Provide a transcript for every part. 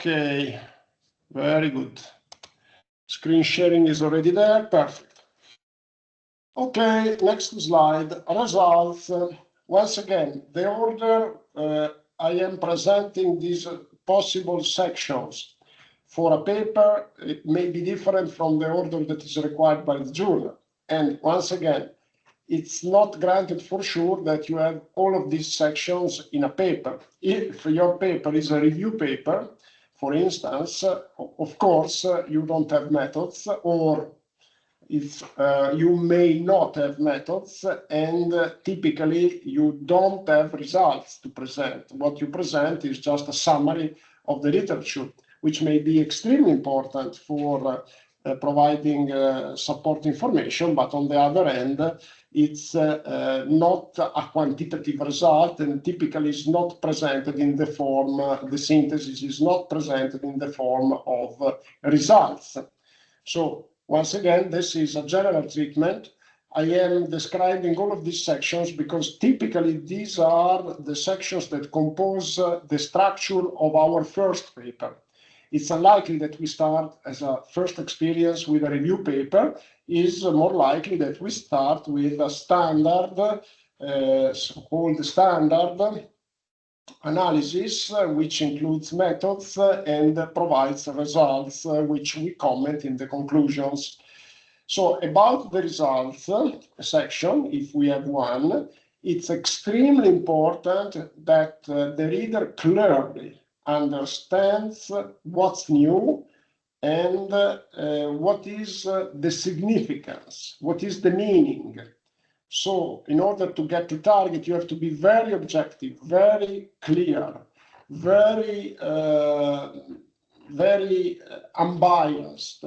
Okay, very good. Screen sharing is already there, perfect. Okay, next slide, results. Once again, the order I am presenting these possible sections for a paper, it may be different from the order that is required by the journal. And once again, it's not granted for sure that you have all of these sections in a paper. If your paper is a review paper, for instance, of course, you don't have methods, or if you may not have methods, and typically you don't have results to present. What you present is just a summary of the literature, which may be extremely important for providing support information, but on the other hand, it's not a quantitative result, and typically is not presented in the form, the synthesis is not presented in the form of results. So once again, this is a general treatment. I am describing all of these sections because typically these are the sections that compose the structure of our first paper. It's unlikely that we start as a first experience with a review paper. It's more likely that we start with a standard, so-called standard analysis, which includes methods and provides results, which we comment in the conclusions. So about the results section, if we have one, it's extremely important that the reader clearly understands what's new and what is the significance, what is the meaning. So in order to get to target, you have to be very objective, very clear, very unbiased,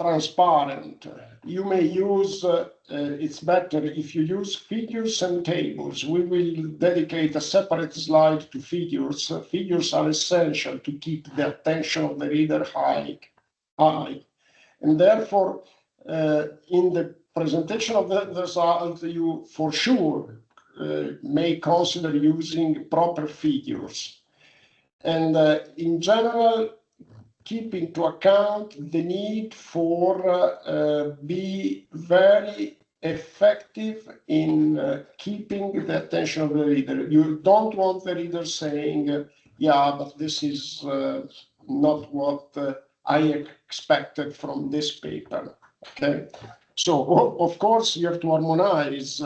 transparent. You may use, it's better if you use figures and tables. We will dedicate a separate slide to figures. Figures are essential to keep the attention of the reader high. And therefore, in the presentation of the result, you for sure may consider using proper figures. And in general, keep into account the need for be very effective in keeping the attention of the reader. You don't want the reader saying, yeah, but this is not what I expected from this paper, okay? So, of course, you have to harmonize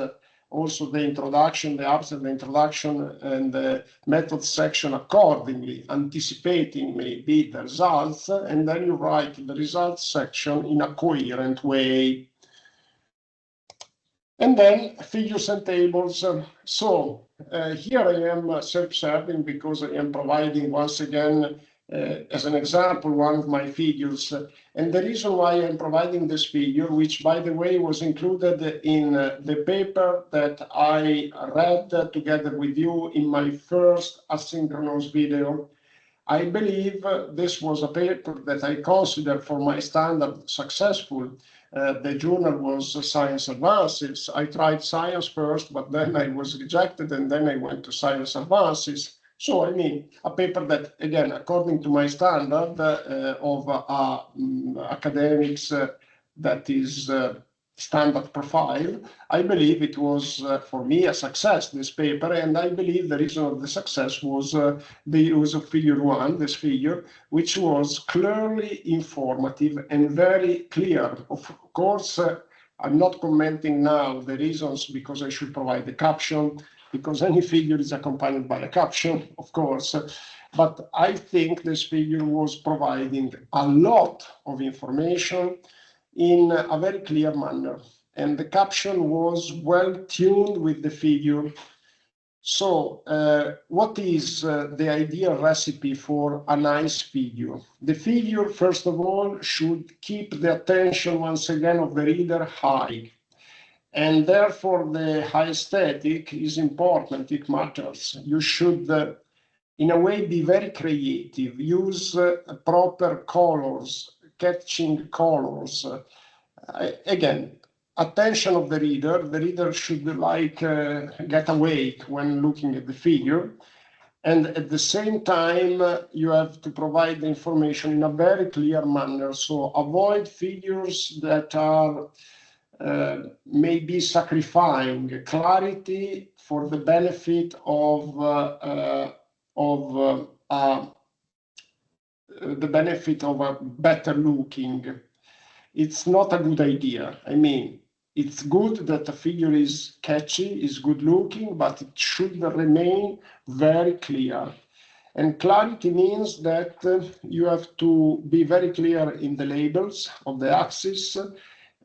also the introduction, the abstract, the introduction, and the method section accordingly, anticipating maybe the results, and then you write the results section in a coherent way. And then figures and tables. So here I am self-serving because I am providing once again as an example, one of my figures. And the reason why I'm providing this figure, which by the way was included in the paper that I read together with you in my first asynchronous video, I believe this was a paper that I consider for my standard successful. The journal was Science Advances. I tried Science first, but then I was rejected, and then I went to Science Advances. So, I mean, a paper that, again, according to my standard of academics that is standard profile, I believe it was, for me, a success, this paper, and I believe the reason of the success was the use of figure one, this figure, which was clearly informative and very clear. Of course, I'm not commenting now the reasons because I should provide the caption, because any figure is accompanied by a caption, of course. But I think this figure was providing a lot of information in a very clear manner. And the caption was well tuned with the figure. So what is the ideal recipe for a nice figure? The figure, first of all, should keep the attention once again of the reader high. And therefore, the high aesthetic is important, it matters. You should, in a way, be very creative, use proper colors, catching colors. Again, attention of the reader should like get awake when looking at the figure. And at the same time, you have to provide the information in a very clear manner. So avoid figures that are maybe sacrificing clarity for the benefit of the benefit of a better looking. It's not a good idea. I mean, it's good that the figure is catchy, is good looking, but it should remain very clear. And clarity means that you have to be very clear in the labels of the axis.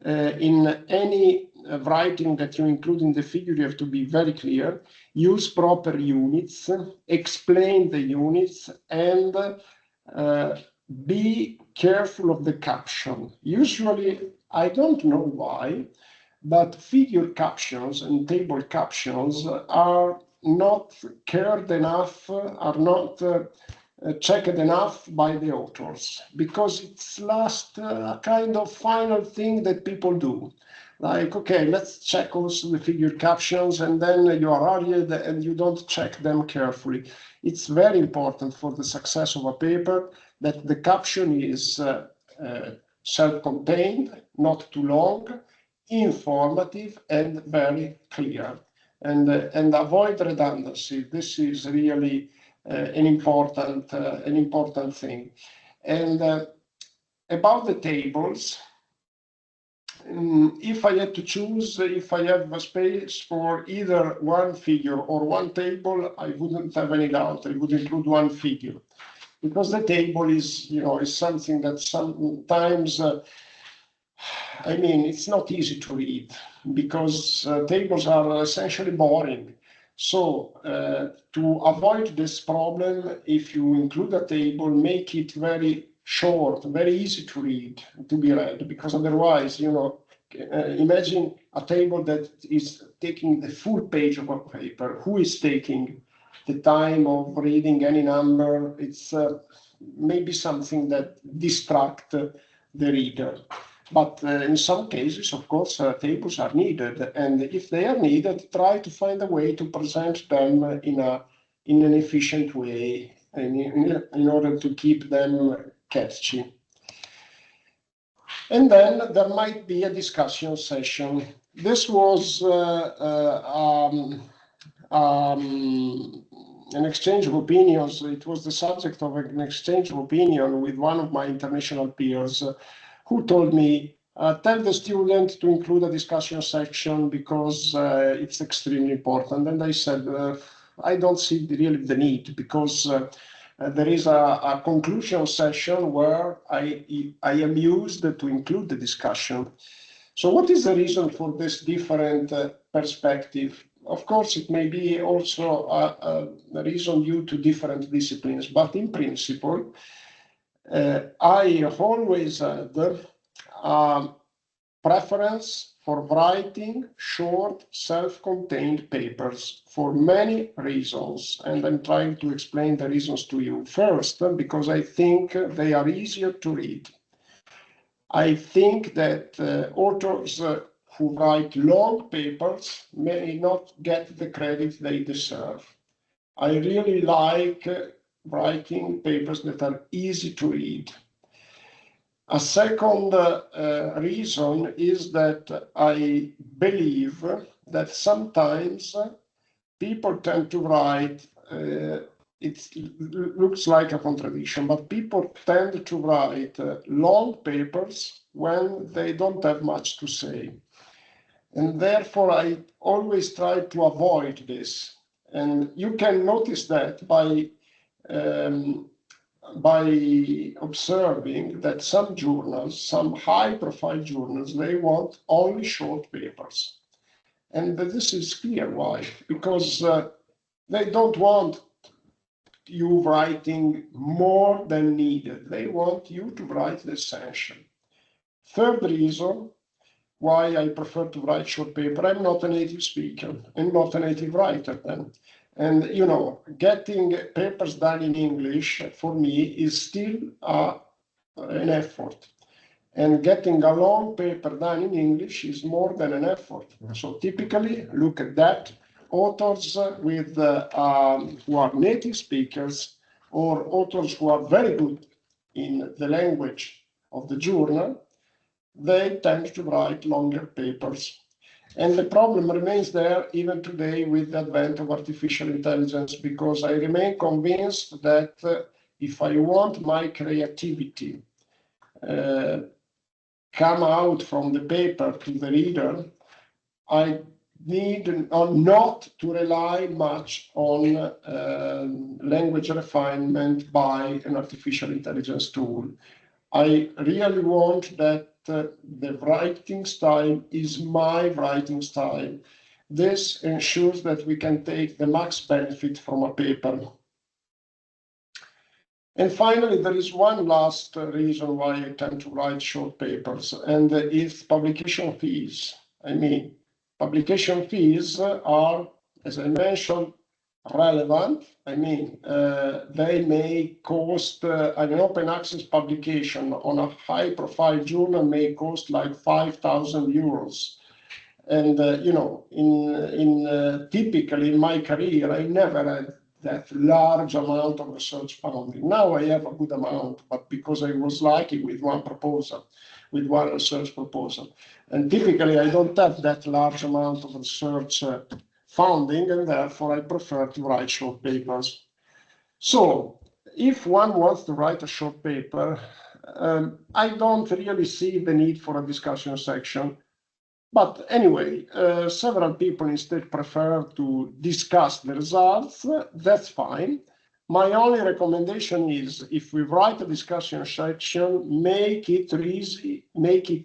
In any writing that you include in the figure, you have to be very clear, use proper units, explain the units, and be careful of the caption. Usually, I don't know why, but figure captions and table captions are not cared enough, are not checked enough by the authors, because it's last kind of final thing that people do. Like, okay, let's check also the figure captions, and then you are hurried and you don't check them carefully. It's very important for the success of a paper that the caption is self-contained, not too long, informative, and very clear. And avoid redundancy. This is really an important thing. And about the tables, if I had to choose, if I have a space for either one figure or one table, I wouldn't have any doubt. I would include one figure, because the table is, is something that sometimes, I mean, it's not easy to read, because tables are essentially boring. So to avoid this problem, if you include a table, make it very short, very easy to read, to be read, because otherwise, imagine a table that is taking the full page of a paper. Who is taking the time of reading any number? It's maybe something that distracts the reader. But in some cases, of course, tables are needed. And if they are needed, try to find a way to present them in an efficient way, in order to keep them catchy. And then there might be a discussion session. This was an exchange of opinions. It was the subject of an exchange of opinion with one of my international peers, who told me, tell the student to include a discussion section because it's extremely important. And I said, I don't see really the need, because there is a conclusion session where I am used to include the discussion. So what is the reason for this different perspective? Of course, it may be also a reason due to different disciplines, but in principle, I always had a preference for writing short, self-contained papers for many reasons, and I'm trying to explain the reasons to you. First, because I think they are easier to read. I think that authors who write long papers may not get the credit they deserve. I really like writing papers that are easy to read. A second reason is that I believe that sometimes people tend to write, it looks like a contradiction, but people tend to write long papers when they don't have much to say. And therefore, I always try to avoid this. And you can notice that by observing that some journals, some high-profile journals, they want only short papers. And this is clear why, because they don't want you writing more than needed. They want you to write the essential. Third reason why I prefer to write short paper, I'm not a native speaker and not a native writer then. And, getting papers done in English for me is still an effort. And getting a long paper done in English is more than an effort. So typically, look at that. authors with who are native speakers or authors who are very good in the language of the journal, they tend to write longer papers. And the problem remains there even today with the advent of artificial intelligence, because I remain convinced that if I want my creativity come out from the paper to the reader, I need not to rely much on language refinement by an artificial intelligence tool. I really want that the writing style is my writing style. This ensures that we can take the max benefit from a paper. And finally, there is one last reason why I tend to write short papers, and it's publication fees. I mean, publication fees are, as I mentioned, relevant. I mean, they may cost, an open access publication on a high profile journal may cost like 5,000 euros. And, you know, typically in my career, I never had that large amount of research funding. Now I have a good amount, but because I was lucky with one proposal, with one research proposal. And typically I don't have that large amount of research funding, and therefore I prefer to write short papers. So if one wants to write a short paper, I don't really see the need for a discussion section. But anyway, several people instead prefer to discuss the results. That's fine. My only recommendation is, if we write a discussion section, make it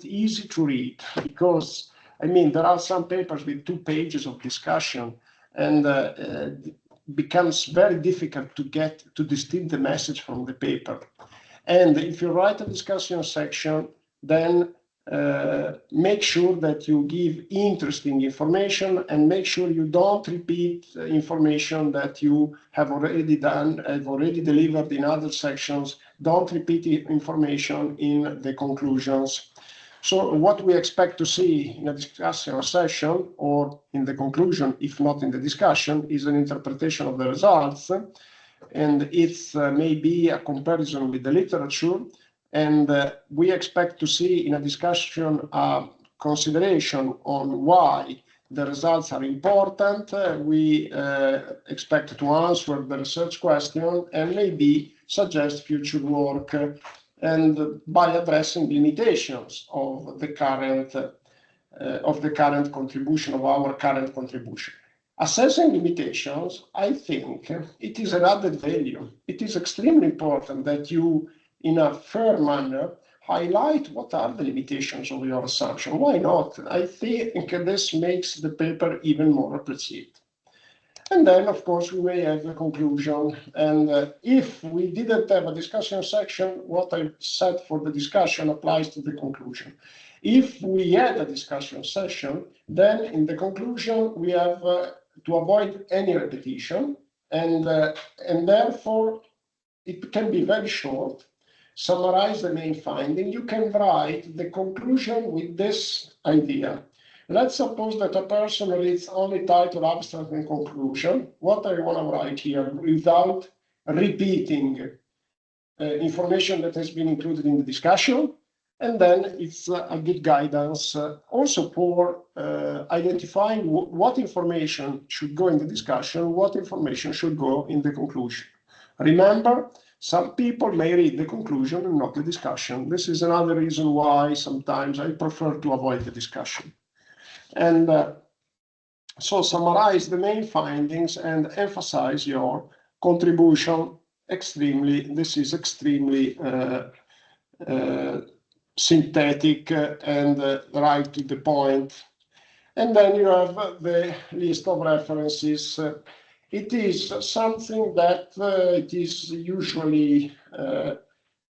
easy to read, because I mean, there are some papers with 2 pages of discussion, and it becomes very difficult to distill the message from the paper. And if you write a discussion section, then make sure that you give interesting information, and make sure you don't repeat information that you have already delivered in other sections. Don't repeat information in the conclusions. So what we expect to see in a discussion session, or in the conclusion, if not in the discussion, is an interpretation of the results, and it's maybe a comparison with the literature. And we expect to see in a discussion a consideration on why the results are important. We expect to answer the research question and maybe suggest future work, and by addressing limitations of the current contribution, of our current contribution. Assessing limitations, I think it is an added value. It is extremely important that you, in a fair manner, highlight what are the limitations of your assumption. Why not? I think this makes the paper even more appreciated. And then, of course, we may have the conclusion. And if we didn't have a discussion section, what I said for the discussion applies to the conclusion. If we had a discussion session, then in the conclusion, we have to avoid any repetition. And therefore, it can be very short. Summarize the main finding. You can write the conclusion with this idea. Let's suppose that a person reads only title, abstract, and conclusion. What I want to write here without repeating information that has been included in the discussion. And then it's a good guidance also for identifying what information should go in the discussion, what information should go in the conclusion. Remember, some people may read the conclusion and not the discussion. This is another reason why sometimes I prefer to avoid the discussion. And so summarize the main findings and emphasize your contribution. This is extremely synthetic and right to the point. And then you have the list of references. It is something that it is usually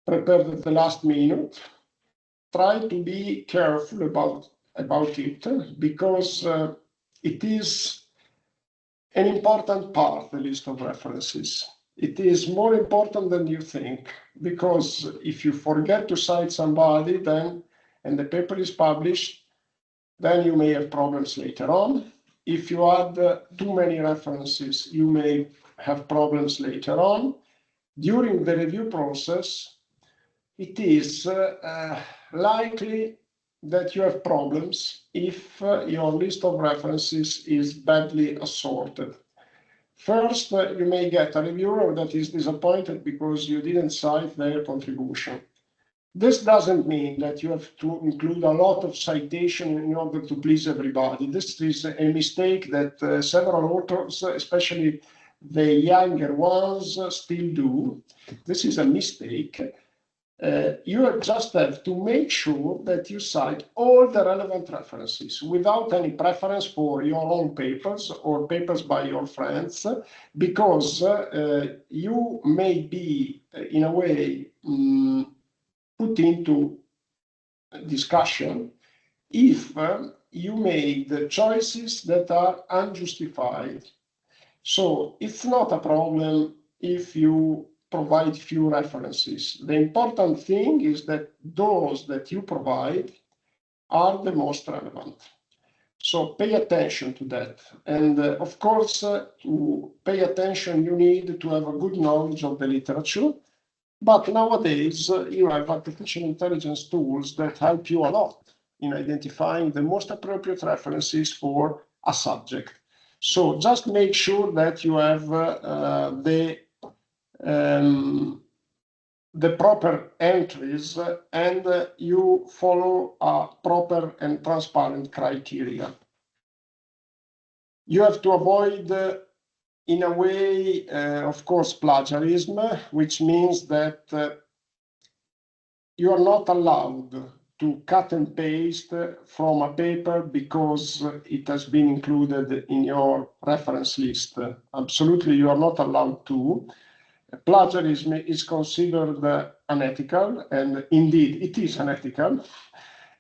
prepared at the last minute. Try to be careful about it, because it is an important part, the list of references. It is more important than you think, because if you forget to cite somebody, then, and the paper is published, then you may have problems later on. if you add too many references, you may have problems later on. During the review process, it is likely that you have problems if your list of references is badly assorted. First, you may get a reviewer that is disappointed because you didn't cite their contribution. This doesn't mean that you have to include a lot of citation in order to please everybody. This is a mistake that several authors, especially the younger ones, still do. This is a mistake. You just have to make sure that you cite all the relevant references without any preference for your own papers or papers by your friends, because you may be, in a way, put into discussion if you made choices that are unjustified. So it's not a problem if you provide few references. The important thing is that those that you provide are the most relevant. So pay attention to that. And of course, to pay attention, you need to have a good knowledge of the literature. But nowadays, you have artificial intelligence tools that help you a lot in identifying the most appropriate references for a subject. So just make sure that you have the proper entries and you follow a proper and transparent criteria. You have to avoid, in a way, of course, plagiarism, which means that you are not allowed to cut and paste from a paper because it has been included in your reference list. Absolutely, you are not allowed to. Plagiarism is considered unethical, and indeed it is unethical.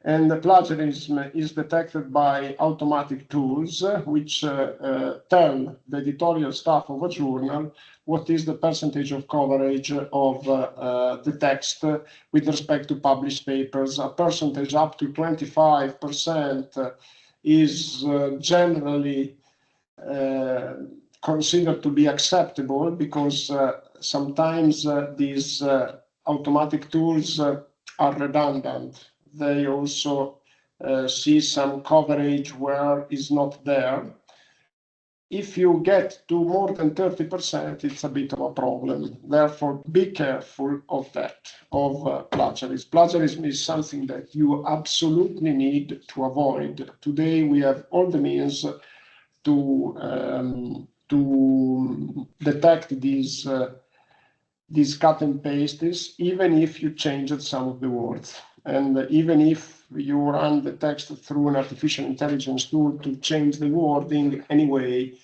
And the plagiarism is detected by automatic tools, which tell the editorial staff of a journal what is the percentage of coverage of the text with respect to published papers. A percentage up to 25% is generally considered to be acceptable, because sometimes these automatic tools are redundant. They also see some coverage where is not there. If you get to more than 30%, it's a bit of a problem. Therefore, be careful of that, of plagiarism. Plagiarism is something that you absolutely need to avoid. Today, we have all the means to detect these cut and pastes, even if you changed some of the words. And even if you run the text through an artificial intelligence tool to change the wording anyway,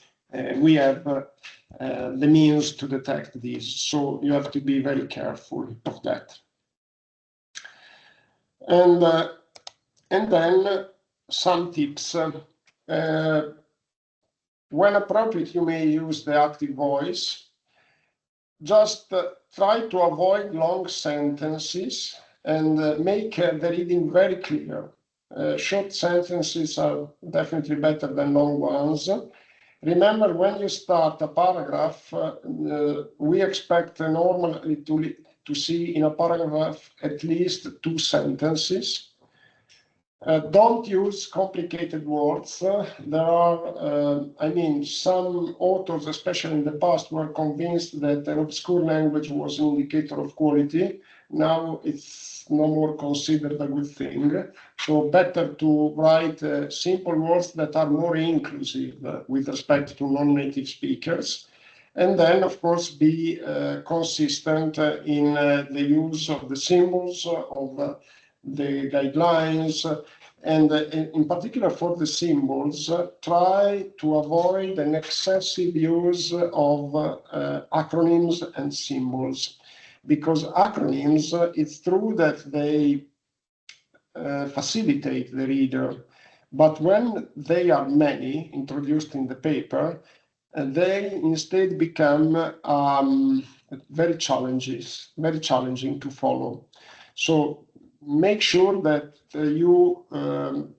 we have the means to detect these. So you have to be very careful of that. And then some tips. When appropriate, you may use the active voice. Just try to avoid long sentences and make the reading very clear. Short sentences are definitely better than long ones. Remember, when you start a paragraph, we expect normally to see in a paragraph at least 2 sentences. Don't use complicated words. There are, some authors, especially in the past, were convinced that an obscure language was an indicator of quality. Now it's no more considered a good thing. So better to write simple words that are more inclusive with respect to non-native speakers. And then, of course, be consistent in the use of the symbols, of the guidelines, and in particular for the symbols, try to avoid an excessive use of acronyms and symbols, because acronyms, it's true that they facilitate the reader, but when they are many introduced in the paper, they instead become very challenging to follow. So make sure that you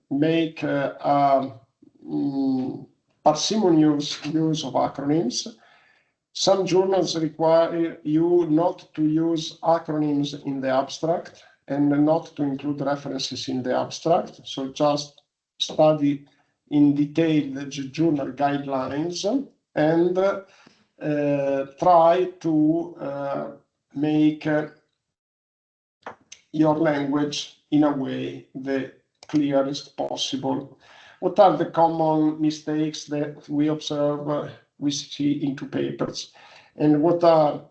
make parsimonious use of acronyms. Some journals require you not to use acronyms in the abstract and not to include references in the abstract. So just study in detail the journal guidelines and try to make your language in a way the clearest possible. What are the common mistakes that we observe, we see into papers? And what are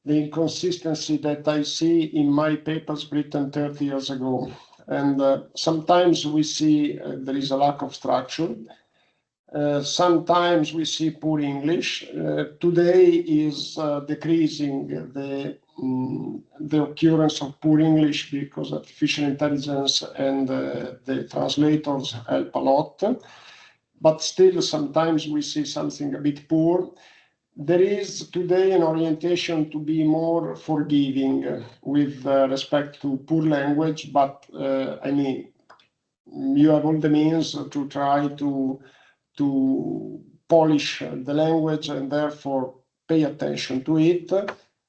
the inconsistency that I see in my papers written 30 years ago? And sometimes we see there is a lack of structure. Sometimes we see poor English. Today is decreasing the occurrence of poor English because artificial intelligence and the translators help a lot. But still, sometimes we see something a bit poor. There is today an orientation to be more forgiving with respect to poor language, but I mean, you have all the means to try to polish the language and therefore pay attention to it,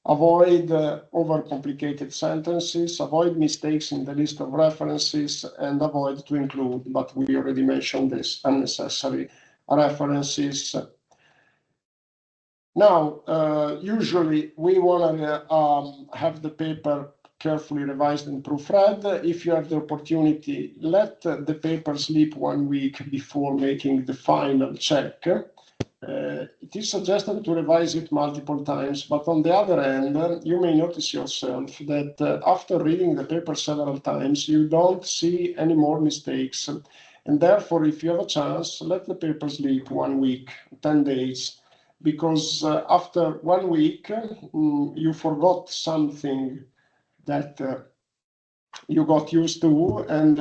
avoid overcomplicated sentences, avoid mistakes in the list of references, and avoid to include, but we already mentioned this, unnecessary references. Now, usually we want to have the paper carefully revised and proofread. If you have the opportunity, let the paper sleep 1 week before making the final check. It is suggested to revise it multiple times, but on the other hand, you may notice yourself that after reading the paper several times, you don't see any more mistakes. And therefore, if you have a chance, let the paper sleep 1 week, 10 days, because after 1 week, you forgot something that you got used to, and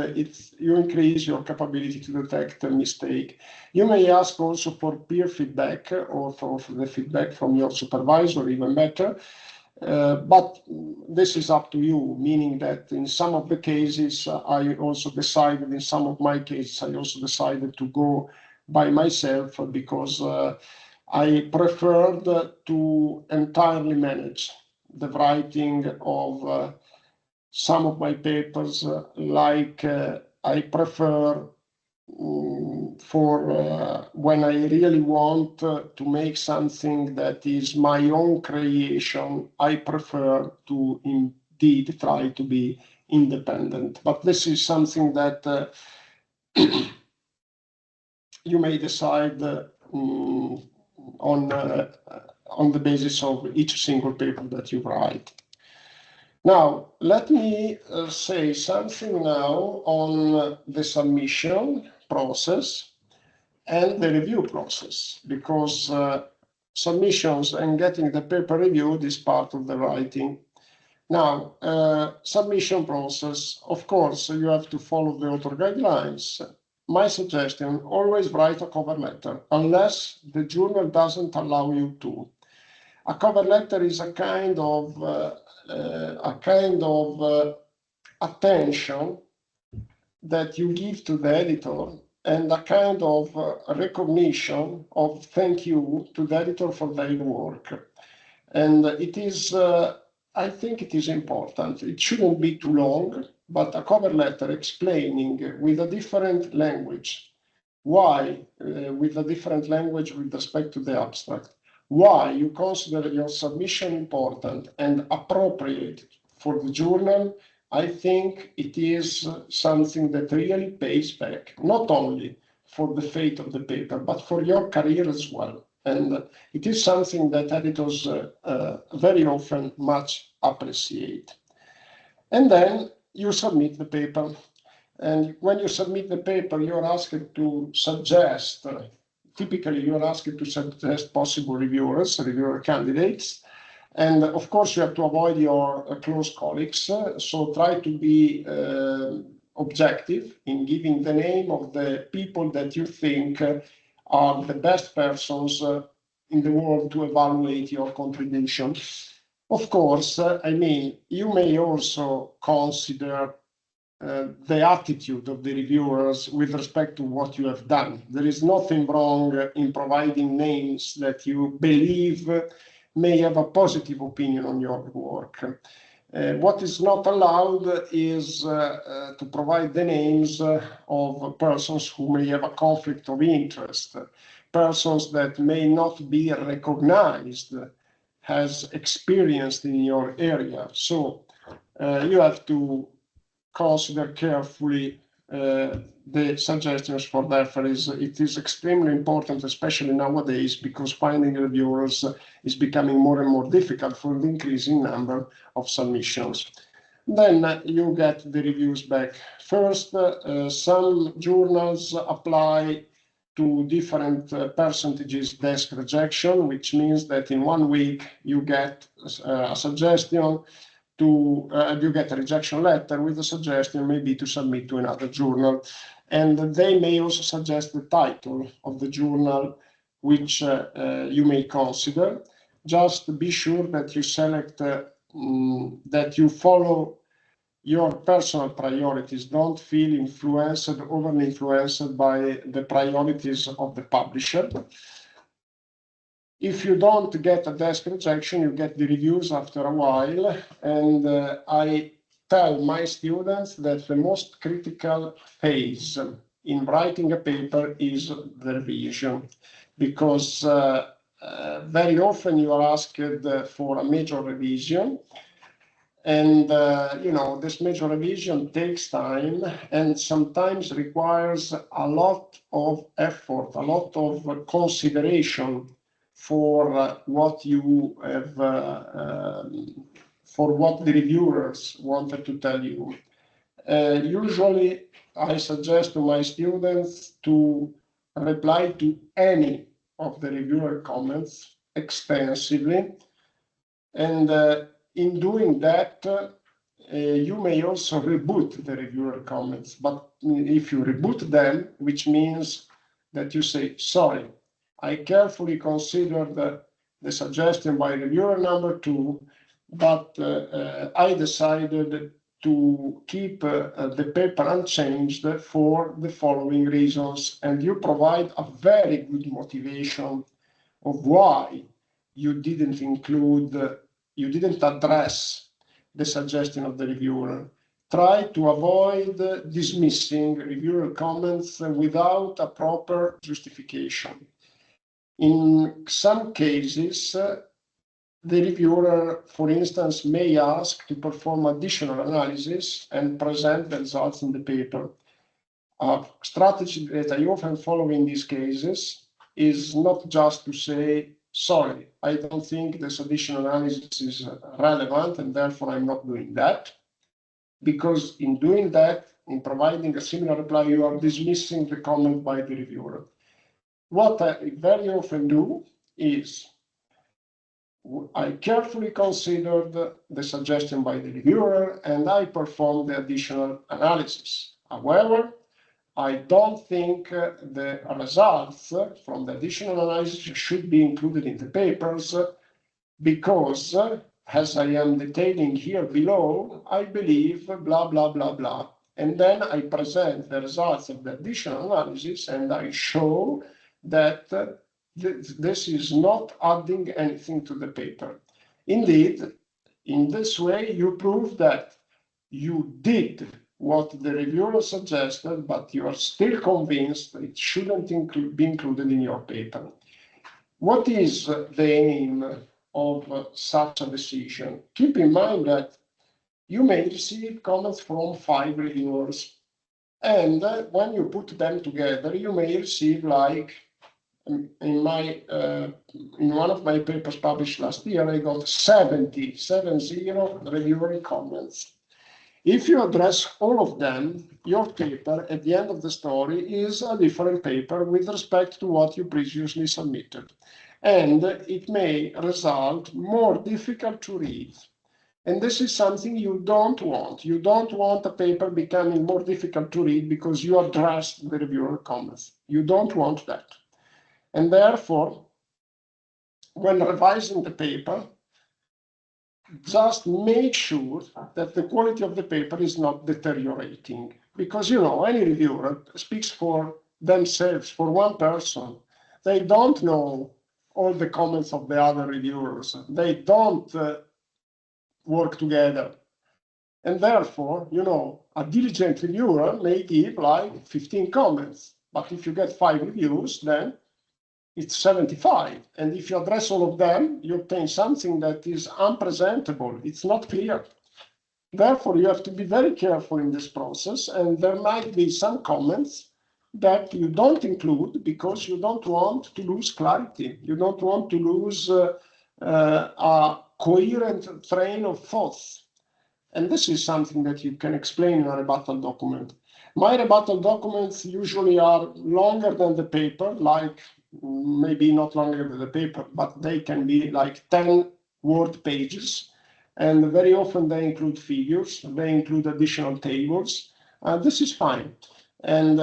you increase your capability to detect a mistake. You may ask also for peer feedback or for the feedback from your supervisor, even better. But this is up to you, meaning that in some of the cases, I also decided, in some of my cases, I also decided to go by myself because I preferred to entirely manage the writing of some of my papers, like I prefer for when I really want to make something that is my own creation, I prefer to indeed try to be independent. But this is something that you may decide on the basis of each single paper that you write. Now, let me say something now on the submission process and the review process, because submissions and getting the paper reviewed is part of the writing. Now, submission process, of course, you have to follow the author guidelines. My suggestion, always write a cover letter, unless the journal doesn't allow you to. A cover letter is a kind of attention that you give to the editor and a kind of recognition of thank you to the editor for their work. And it is, I think it is important. It shouldn't be too long, but a cover letter explaining with a different language why, with a different language with respect to the abstract, why you consider your submission important and appropriate for the journal. I think it is something that really pays back, not only for the fate of the paper, but for your career as well. And it is something that editors very often much appreciate. And then you submit the paper. And when you submit the paper, you're asked to suggest, typically you're asked to suggest possible reviewer candidates. And of course, you have to avoid your close colleagues. So try to be objective in giving the name of the people that you think are the best persons in the world to evaluate your contribution. Of course, I mean, you may also consider the attitude of the reviewers with respect to what you have done. There is nothing wrong in providing names that you believe may have a positive opinion on your work. What is not allowed is to provide the names of persons who may have a conflict of interest, persons that may not be recognized as experienced in your area. So you have to consider carefully the suggestions for that. It is extremely important, especially nowadays, because finding reviewers is becoming more and more difficult for the increasing number of submissions. Then you get the reviews back. First, some journals apply to different percentages desk rejection, which means that in 1 week you get a suggestion to, you get a rejection letter with a suggestion maybe to submit to another journal. And they may also suggest the title of the journal, which you may consider. Just be sure that you select, that you follow your personal priorities. Don't feel influenced, overly influenced by the priorities of the publisher. If you don't get a desk rejection, you get the reviews after a while. And I tell my students that the most critical phase in writing a paper is the revision, because very often you are asked for a major revision. And, you know, this major revision takes time and sometimes requires a lot of effort, a lot of consideration for what you have, for what the reviewers wanted to tell you. Usually, I suggest to my students to reply to any of the reviewer comments extensively. And in doing that, you may also reboot the reviewer comments. But if you reboot them, which means that you say, sorry, I carefully considered the suggestion by reviewer number 2, but I decided to keep the paper unchanged for the following reasons. And you provide a very good motivation of why you didn't include, you didn't address the suggestion of the reviewer. Try to avoid dismissing reviewer comments without a proper justification. In some cases, the reviewer, for instance, may ask to perform additional analysis and present the results in the paper. A strategy that I often follow in these cases is not just to say, sorry, I don't think this additional analysis is relevant and therefore I'm not doing that. Because in doing that, in providing a similar reply, you are dismissing the comment by the reviewer. What I very often do is I carefully considered the suggestion by the reviewer and I performed the additional analysis. However, I don't think the results from the additional analysis should be included in the papers because, as I am detailing here below, I believe blah, blah, blah, blah. And then I present the results of the additional analysis and I show that this is not adding anything to the paper. Indeed, in this way, you prove that you did what the reviewer suggested, but you are still convinced it shouldn't be included in your paper. What is the aim of such a decision? Keep in mind that you may receive comments from 5 reviewers, and when you put them together, you may receive, like in one of my papers published last year, I got 70 reviewer comments. If you address all of them, your paper at the end of the story is a different paper with respect to what you previously submitted. And it may result more difficult to read. And this is something you don't want. You don't want a paper becoming more difficult to read because you addressed the reviewer comments. You don't want that. And therefore, when revising the paper, just make sure that the quality of the paper is not deteriorating. Because, you know, any reviewer speaks for themselves, for one person. They don't know all the comments of the other reviewers. They don't work together. And therefore, you know, a diligent reviewer may give like 15 comments. But if you get 5 reviews, then it's 75. And if you address all of them, you obtain something that is unpresentable. It's not clear. Therefore, you have to be very careful in this process. And there might be some comments that you don't include because you don't want to lose clarity. You don't want to lose a coherent train of thoughts. And this is something that you can explain in a rebuttal document. My rebuttal documents usually are longer than the paper, like maybe not longer than the paper, but they can be like 10 word pages. And very often they include figures, they include additional tables. This is fine. And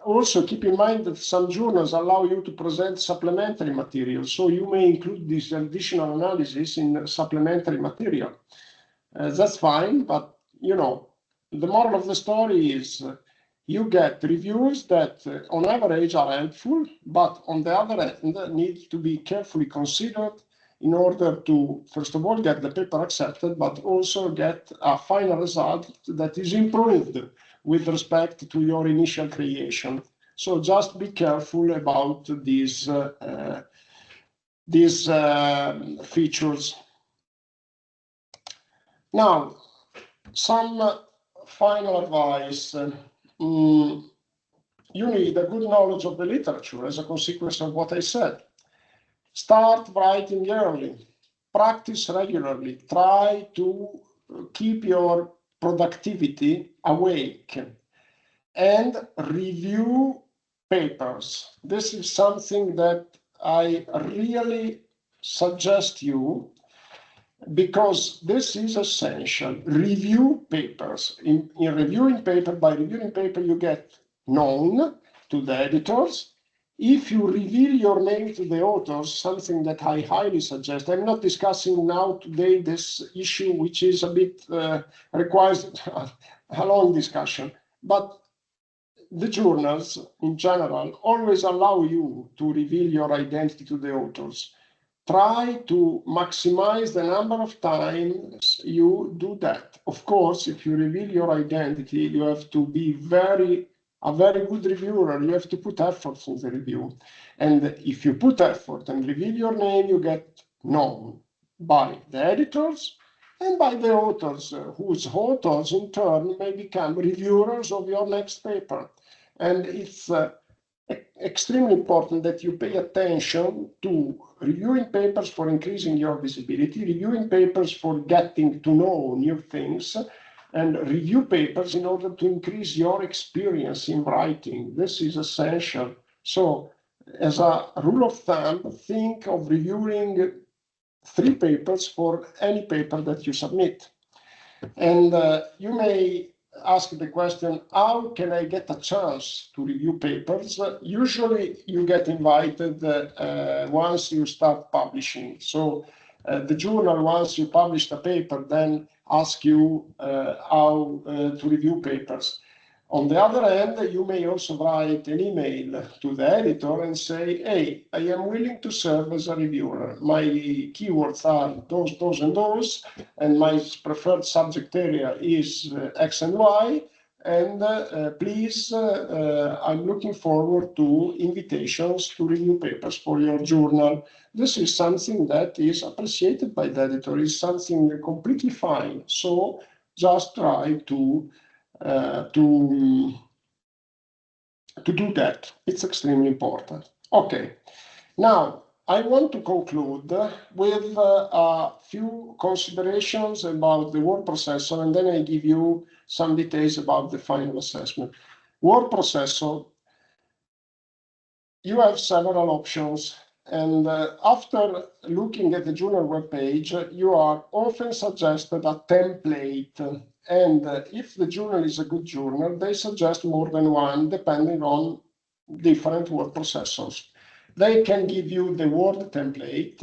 also keep in mind that some journals allow you to present supplementary material. So you may include this additional analysis in supplementary material. That's fine, but you know, the moral of the story is you get reviews that on average are helpful, but on the other end need to be carefully considered in order to, first of all, get the paper accepted, but also get a final result that is improved with respect to your initial creation. So just be careful about these features. Now, some final advice. You need a good knowledge of the literature as a consequence of what I said. Start writing early, practice regularly, try to keep your productivity awake, and review papers. This is something that I really suggest you, because this is essential. Review papers. In reviewing paper, by reviewing paper, you get known to the editors. If you reveal your name to the authors, something that I highly suggest, I'm not discussing now today this issue, which is a bit, requires a long discussion, but the journals in general always allow you to reveal your identity to the authors. Try to maximize the number of times you do that. Of course, if you reveal your identity, you have to be a very good reviewer. You have to put effort in the review. And if you put effort and reveal your name, you get known by the editors and by the authors, whose authors in turn may become reviewers of your next paper. And it's extremely important that you pay attention to reviewing papers for increasing your visibility, reviewing papers for getting to know new things, and review papers in order to increase your experience in writing. This is essential. So as a rule of thumb, think of reviewing 3 papers for any paper that you submit. And you may ask the question, how can I get a chance to review papers? Usually you get invited once you start publishing. So the journal, once you publish a paper, then ask you how to review papers. On the other hand, you may also write an email to the editor and say, hey, I am willing to serve as a reviewer. My keywords are those, and those, and my preferred subject area is X and Y. And please, I'm looking forward to invitations to review papers for your journal. This is something that is appreciated by the editor, is something completely fine. So just try to do that. It's extremely important. Okay, now I want to conclude with a few considerations about the word processor, and then I give you some details about the final assessment. Word processor, you have several options, and after looking at the journal webpage, you are often suggested a template. And if the journal is a good journal, they suggest more than one, depending on different word processors. They can give you the word template.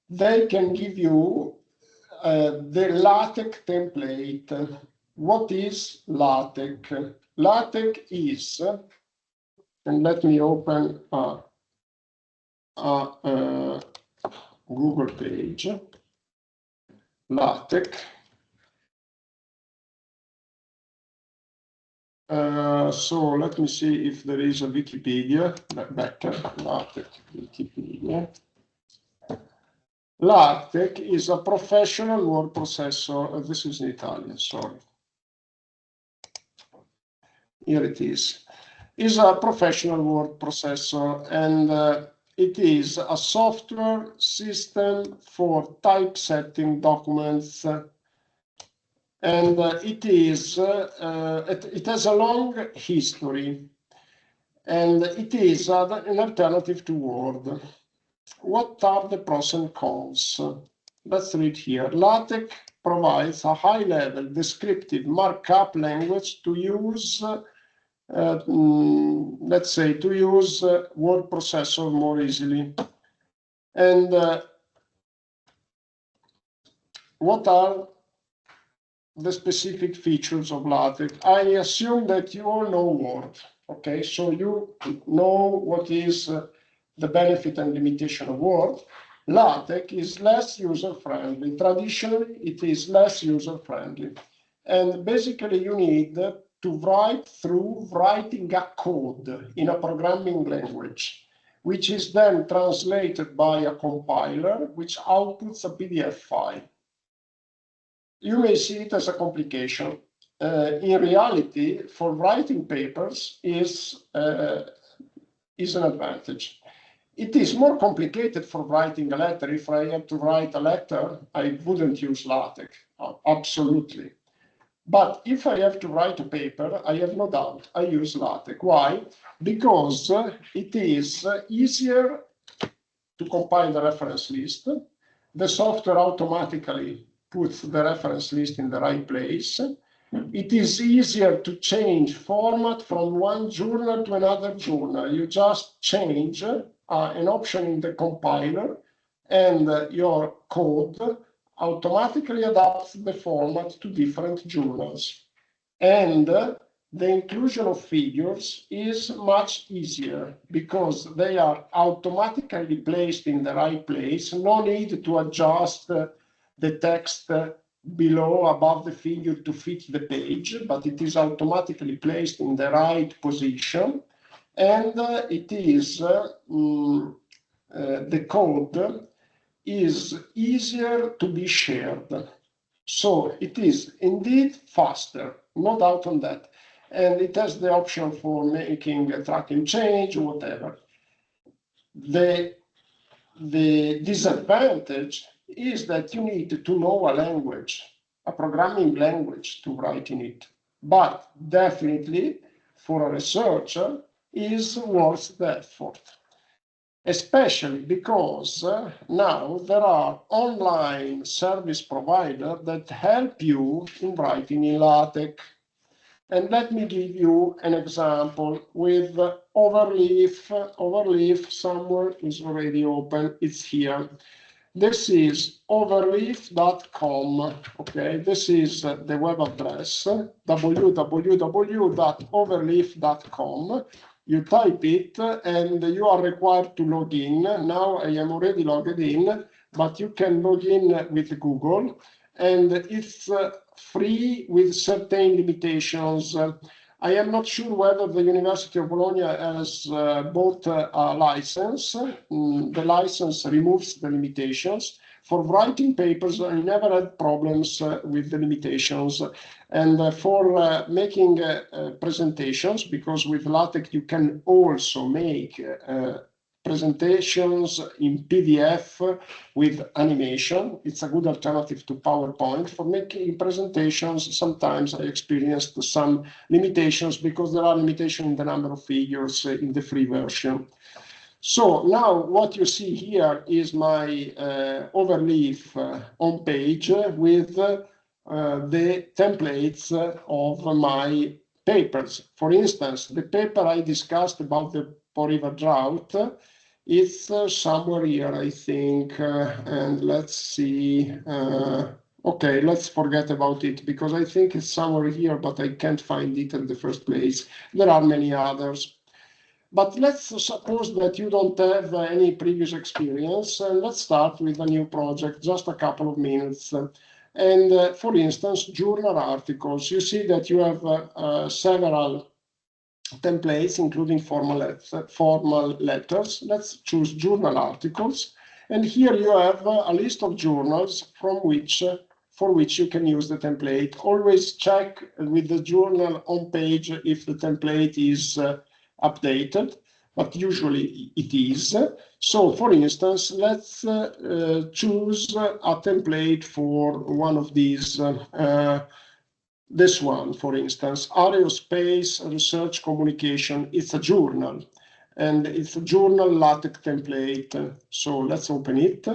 They can give you the LaTeX template. What is LaTeX? LaTeX is, and let me open a Google page, LaTeX. So let me see if there is a Wikipedia, better, LaTeX Wikipedia. LaTeX is a professional word processor. This is in Italian, sorry. Here it is. Is a professional word processor, and it is a software system for typesetting documents. And it has a long history, and it is an alternative to Word. What are the pros and cons? Let's read here. LaTeX provides a high-level descriptive markup language to use, let's say, to use word processor more easily. And what are the specific features of LaTeX? I assume that you all know Word, okay? So you know what is the benefit and limitation of Word. LaTeX is less user-friendly. Traditionally, it is less user-friendly. And basically, you need to write through writing a code in a programming language, which is then translated by a compiler, which outputs a PDF file. You may see it as a complication. In reality, for writing papers is an advantage. It is more complicated for writing a letter. If I had to write a letter, I wouldn't use LaTeX, absolutely. But if I have to write a paper, I have no doubt I use LaTeX. Why? Because it is easier to compile the reference list. The software automatically puts the reference list in the right place. It is easier to change format from one journal to another journal. You just change an option in the compiler, and your code automatically adapts the format to different journals. And the inclusion of figures is much easier because they are automatically placed in the right place. No need to adjust the text below, above the figure to fit the page, but it is automatically placed in the right position. And it is, the code is easier to be shared. So it is indeed faster, no doubt on that. And it has the option for making a tracking change or whatever. The disadvantage is that you need to know a language, a programming language to write in it. But definitely, for a researcher, is worth the effort. Especially because now there are online service providers that help you in writing in LaTeX. And let me give you an example with Overleaf. Overleaf somewhere is already open. It's here. This is overleaf.com. Okay, this is the web address, www.overleaf.com. You type it and you are required to log in. Now I am already logged in, but you can log in with Google, and it's free with certain limitations. I am not sure whether the University of Bologna has bought a license. The license removes the limitations. For writing papers, I never had problems with the limitations. And for making presentations, because with LaTeX you can also make presentations in PDF with animation. It's a good alternative to PowerPoint. For making presentations, sometimes I experienced some limitations because there are limitations in the number of figures in the free version. So now what you see here is my Overleaf homepage with the templates of my papers. For instance, the paper I discussed about the Po River drought, it's somewhere here, I think, and let's see Okay, let's forget about it because I think it's somewhere here, but I can't find it in the first place. There are many others. But let's suppose that you don't have any previous experience, and let's start with a new project, just a couple of minutes. And for instance, journal articles. You see that you have several templates, including formal letters. Let's choose journal articles. And here you have a list of journals for which you can use the template. Always check with the journal on page if the template is updated, but usually it is. So for instance, let's choose a template for one of these. This one, for instance, Aerospace Research Communication. It's a journal, and it's a journal LaTeX template. So let's open it.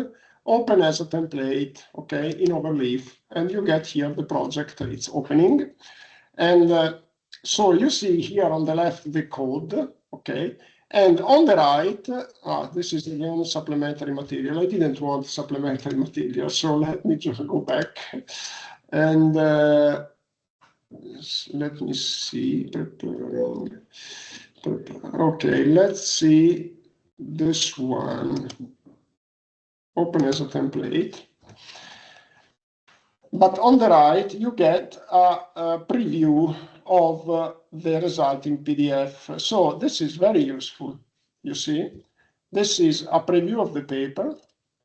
Open as a template, okay, in Overleaf, and you get here the project. It's opening. And so you see here on the left the code, okay, and on the right, this is again supplementary material. I didn't want supplementary material, so let me just go back and let me see. Okay, let's see this one. Open as a template. But on the right, you get a preview of the resulting PDF. So this is very useful, you see. This is a preview of the paper,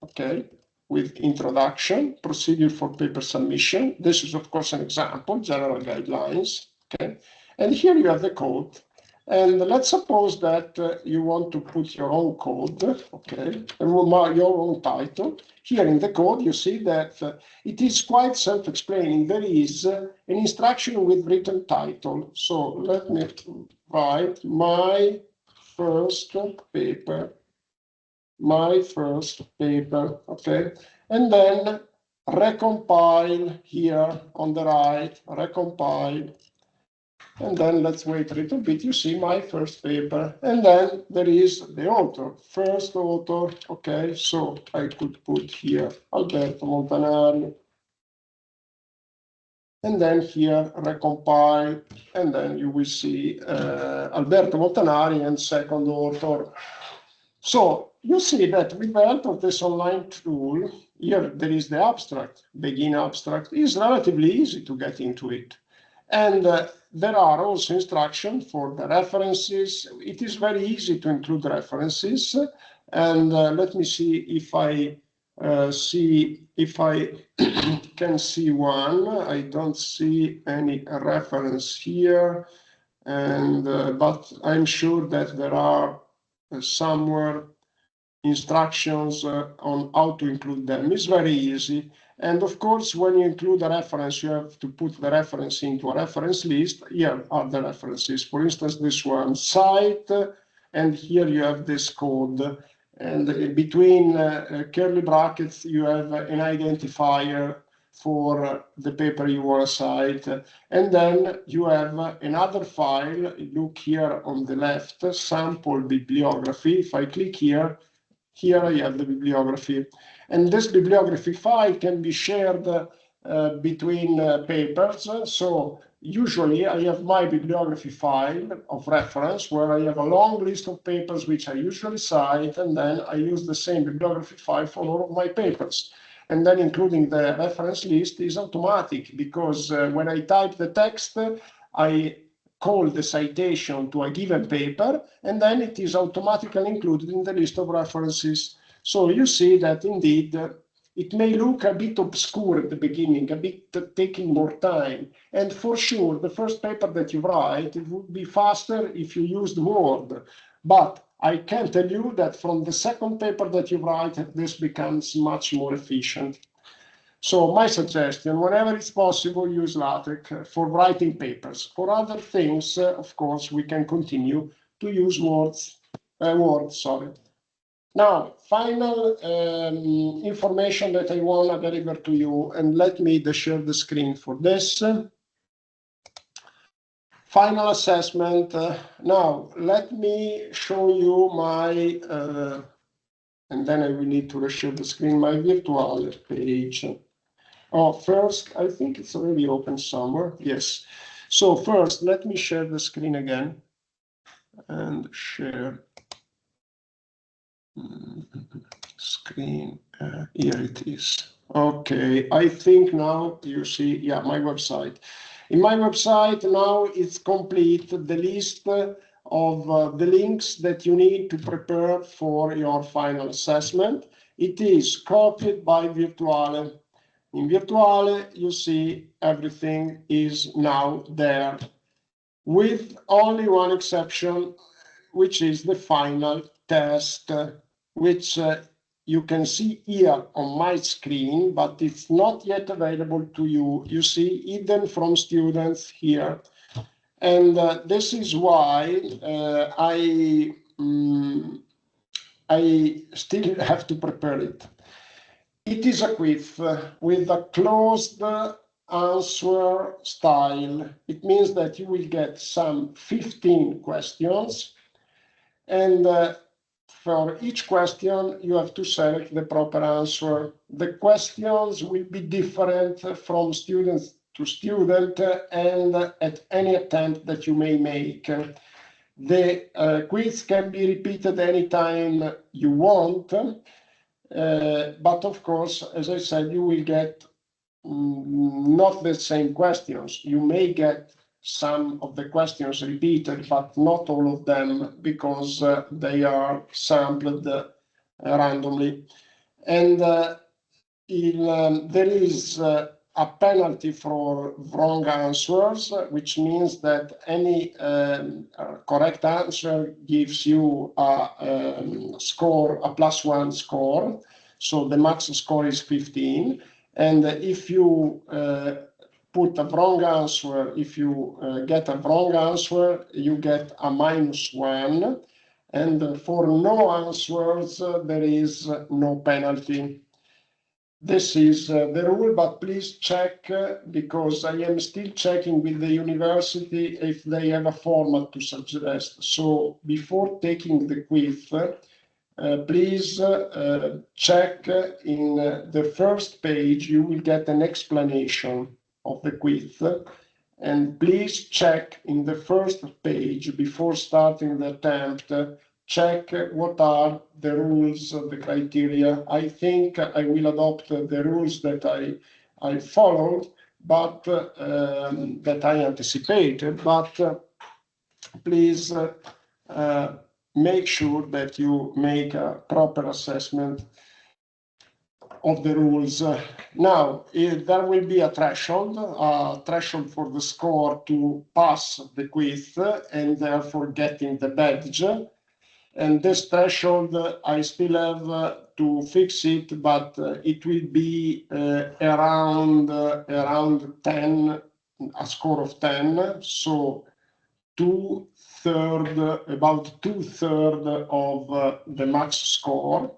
okay, with introduction, procedure for paper submission. This is, of course, an example, general guidelines, okay. And here you have the code. And let's suppose that you want to put your own code, okay, and your own title. Here in the code, you see that it is quite self-explaining. There is an instruction with written title. So let me write my first paper, okay? And then recompile here on the right, recompile. And then let's wait a little bit. You see my first paper. And then there is the author, first author. Okay, so I could put here Alberto Montanari. And then here recompile. And then you will see Alberto Montanari and second author. So you see that with the help of this online tool, here there is the abstract, begin abstract. It's relatively easy to get into it. And there are also instructions for the references. It is very easy to include references. And let me see if I can see one. I don't see any reference here, and but I'm sure that there are somewhere instructions on how to include them. It's very easy. And of course, when you include a reference, you have to put the reference into a reference list. Here are the references. For instance, this one, cite, and here you have this code. And between curly brackets, you have an identifier for the paper you want to cite. And then you have another file. Look here on the left, sample bibliography. If I click here, here I have the bibliography. And this bibliography file can be shared between papers. So usually I have my bibliography file of reference where I have a long list of papers which I usually cite, and then I use the same bibliography file for all of my papers. And then including the reference list is automatic because when I type the text, I call the citation to a given paper, and then it is automatically included in the list of references. So you see that indeed it may look a bit obscure at the beginning, a bit taking more time. And for sure, the first paper that you write, it would be faster if you used Word. But I can tell you that from the second paper that you write, this becomes much more efficient. So my suggestion, whenever it's possible, use LaTeX for writing papers. For other things, of course, we can continue to use Word. Now, final information that I want to deliver to you, and let me share the screen for this. Final assessment. Now, let me show you my, and then I will need to share the screen, my virtual page. Oh, first, I think it's already open somewhere. Yes. So first, let me share the screen again and share screen. Here it is. Okay, I think now you see, yeah, my website. In my website now it's complete the list of the links that you need to prepare for your final assessment. It is copied by Virtuale. In Virtuale, you see everything is now there, with only one exception, which is the final test, which you can see here on my screen, but it's not yet available to you. You see, hidden from students here. And this is why I still have to prepare it. It is a quiz with a closed answer style. It means that you will get some 15 questions, and for each question, you have to select the proper answer. The questions will be different from student to student and at any attempt that you may make. The quiz can be repeated anytime you want, but of course, as I said, you will get not the same questions. You may get some of the questions repeated, but not all of them, because they are sampled randomly. And there is a penalty for wrong answers, which means that any correct answer gives you a score, a +1 score. So the max score is 15. And if you put a wrong answer, if you get a wrong answer, you get a -1. And for no answers, there is no penalty. This is the rule, but please check, because I am still checking with the university if they have a format to suggest. So before taking the quiz, please check in the first page. You will get an explanation of the quiz. And please check in the first page before starting the attempt. Check what are the rules, the criteria. I think I will adopt the rules that I followed, but that I anticipated. But please make sure that you make a proper assessment of the rules. Now, there will be a threshold for the score to pass the quiz and therefore getting the badge. And this threshold, I still have to fix it, but it will be around 10, a score of 10. So about two-thirds of the max score.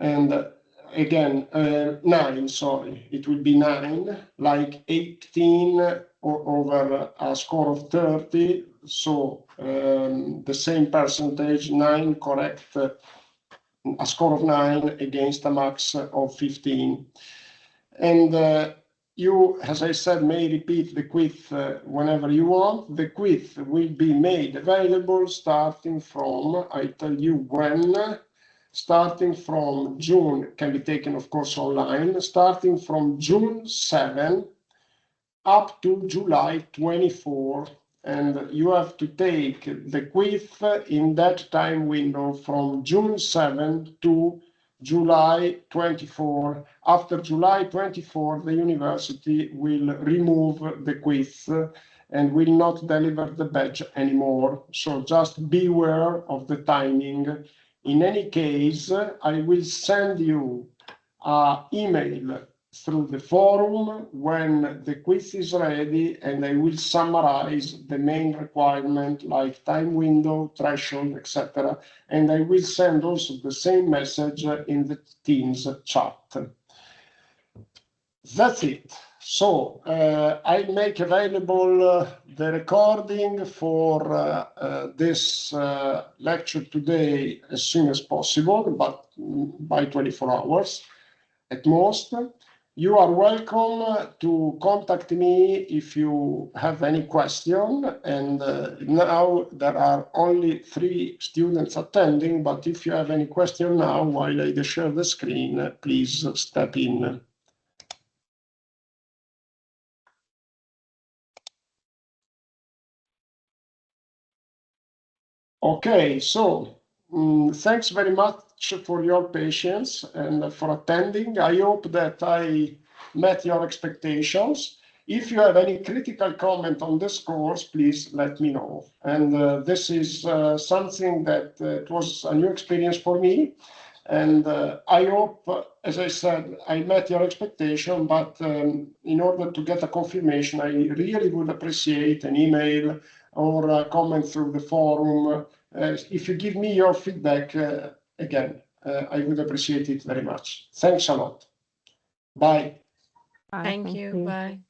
And again, 9, sorry, it will be 9, like 18 over a score of 30. So the same percentage, 9 correct, a score of 9 against a max of 15. And you, as I said, may repeat the quiz whenever you want. The quiz will be made available starting from, I tell you when, starting from June, can be taken, of course, online, starting from June 7 up to July 24. And you have to take the quiz in that time window from June 7 to July 24. After July 24, the university will remove the quiz and will not deliver the badge anymore. So just beware of the timing. In any case, I will send you an email through the forum when the quiz is ready, and I will summarize the main requirement like time window, threshold, etc. And I will send also the same message in the Teams chat. That's it. So I make available the recording for this lecture today as soon as possible, but by 24 hours at most. You are welcome to contact me if you have any question. And now there are only 3 students attending, but if you have any question now, while I share the screen, please step in. Okay, so thanks very much for your patience and for attending. I hope that I met your expectations. If you have any critical comment on this course, please let me know. And this is something that it was a new experience for me. And I hope, as I said, I met your expectation, but in order to get a confirmation, I really would appreciate an email or a comment through the forum. If you give me your feedback, again, I would appreciate it very much. Thanks a lot. Bye. Thank you. Bye.